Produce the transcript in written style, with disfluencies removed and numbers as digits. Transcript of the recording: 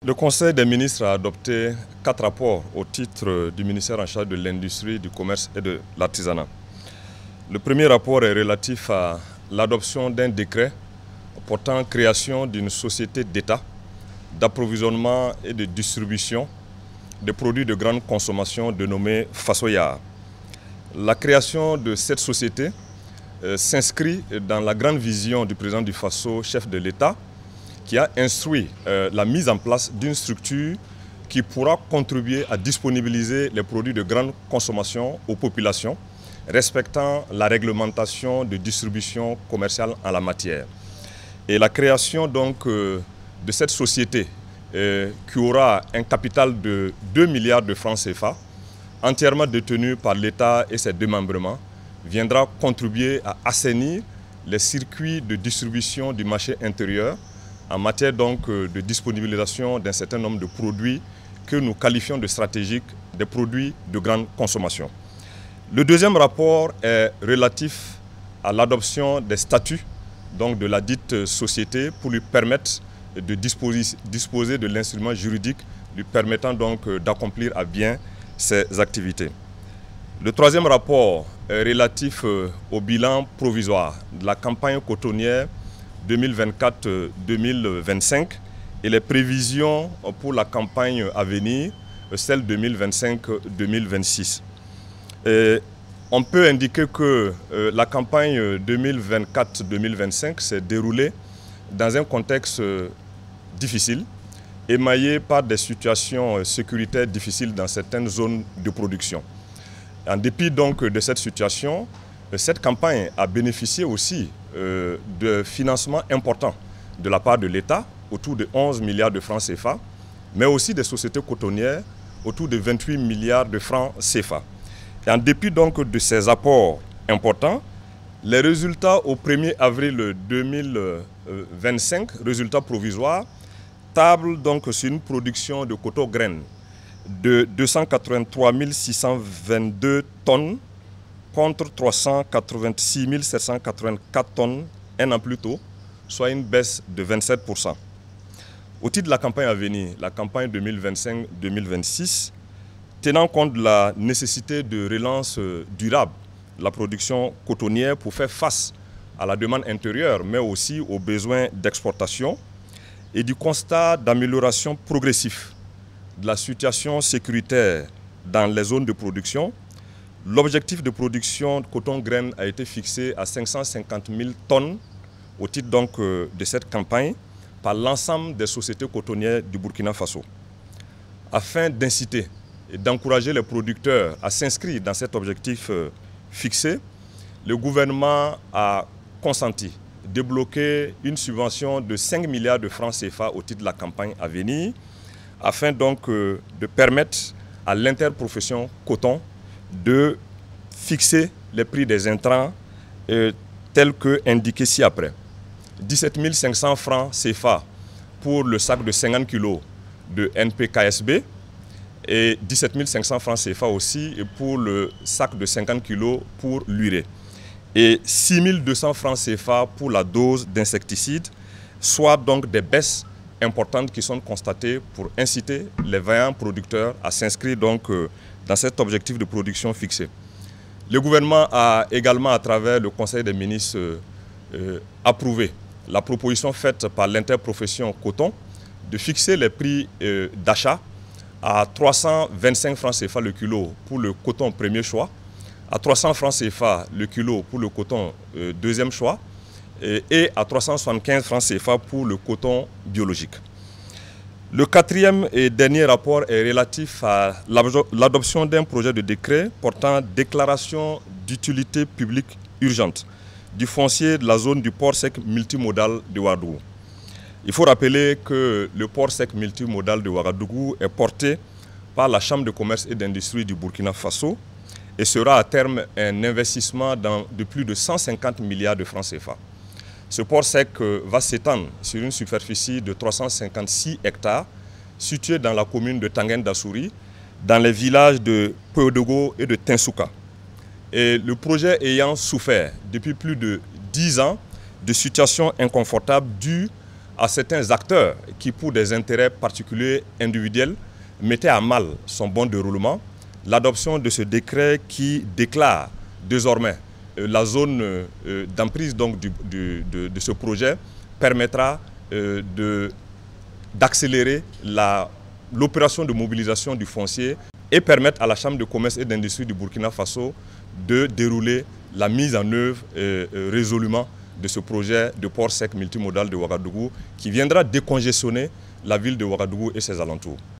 Le Conseil des ministres a adopté 4 rapports au titre du ministère en charge de l'industrie, du commerce et de l'artisanat. Le premier rapport est relatif à l'adoption d'un décret portant création d'une société d'État d'approvisionnement et de distribution des produits de grande consommation dénommée Fasoya. La création de cette société s'inscrit dans la grande vision du président du Faso, chef de l'État, qui a instruit la mise en place d'une structure qui pourra contribuer à disponibiliser les produits de grande consommation aux populations, respectant la réglementation de distribution commerciale en la matière. Et la création donc de cette société qui aura un capital de 2 milliards de francs CFA, entièrement détenu par l'État et ses démembrements, viendra contribuer à assainir les circuits de distribution du marché intérieur en matière donc de disponibilisation d'un certain nombre de produits que nous qualifions de stratégiques, des produits de grande consommation. Le deuxième rapport est relatif à l'adoption des statuts donc de la dite société pour lui permettre de disposer de l'instrument juridique lui permettant donc d'accomplir à bien ses activités. Le troisième rapport est relatif au bilan provisoire de la campagne cotonnière 2024-2025 et les prévisions pour la campagne à venir, celle 2025-2026. On peut indiquer que la campagne 2024-2025 s'est déroulée dans un contexte difficile, émaillé par des situations sécuritaires difficiles dans certaines zones de production. En dépit donc de cette situation, cette campagne a bénéficié aussi de financements importants de la part de l'État, autour de 11 milliards de francs CFA, mais aussi des sociétés cotonnières, autour de 28 milliards de francs CFA. Et en dépit donc de ces apports importants, les résultats au 1er avril 2025, résultats provisoires, tablent donc sur une production de coton graines de 283 622 tonnes contre 386 784 tonnes un an plus tôt, soit une baisse de 27%. Au titre de la campagne à venir, la campagne 2025-2026, tenant compte de la nécessité de relance durable de la production cotonnière pour faire face à la demande intérieure, mais aussi aux besoins d'exportation, et du constat d'amélioration progressive de la situation sécuritaire dans les zones de production, l'objectif de production de coton-graines a été fixé à 550 000 tonnes au titre donc de cette campagne par l'ensemble des sociétés cotonnières du Burkina Faso. Afin d'inciter et d'encourager les producteurs à s'inscrire dans cet objectif fixé, le gouvernement a consenti débloquer une subvention de 5 milliards de francs CFA au titre de la campagne à venir, afin donc de permettre à l'interprofession coton de fixer les prix des intrants tels que indiqués ci-après. 17 500 francs CFA pour le sac de 50 kg de NPKSB et 17 500 francs CFA aussi pour le sac de 50 kg pour l'urée. Et 6 200 francs CFA pour la dose d'insecticides, soit donc des baisses importantes qui sont constatées pour inciter les vaillants producteurs à s'inscrire donc dans cet objectif de production fixé. Le gouvernement a également, à travers le Conseil des ministres, approuvé la proposition faite par l'interprofession coton de fixer les prix d'achat à 325 francs CFA le kilo pour le coton premier choix, à 300 francs CFA le kilo pour le coton deuxième choix et à 375 francs CFA pour le coton biologique. Le quatrième et dernier rapport est relatif à l'adoption d'un projet de décret portant déclaration d'utilité publique urgente du foncier de la zone du port sec multimodal de Ouagadougou. Il faut rappeler que le port sec multimodal de Ouagadougou est porté par la Chambre de commerce et d'industrie du Burkina Faso et sera à terme un investissement de plus de 150 milliards de francs CFA. Ce port sec va s'étendre sur une superficie de 356 hectares située dans la commune de Tangen-Dassouri, dans les villages de Poyodogo et de Tinsouka. Et le projet ayant souffert depuis plus de 10 ans de situations inconfortables dues à certains acteurs qui, pour des intérêts particuliers individuels, mettaient à mal son bon déroulement, l'adoption de ce décret qui déclare désormais la zone d'emprise de ce projet permettra d'accélérer l'opération de mobilisation du foncier et permettre à la Chambre de commerce et d'industrie du Burkina Faso de dérouler la mise en œuvre résolument de ce projet de port sec multimodal de Ouagadougou qui viendra décongestionner la ville de Ouagadougou et ses alentours.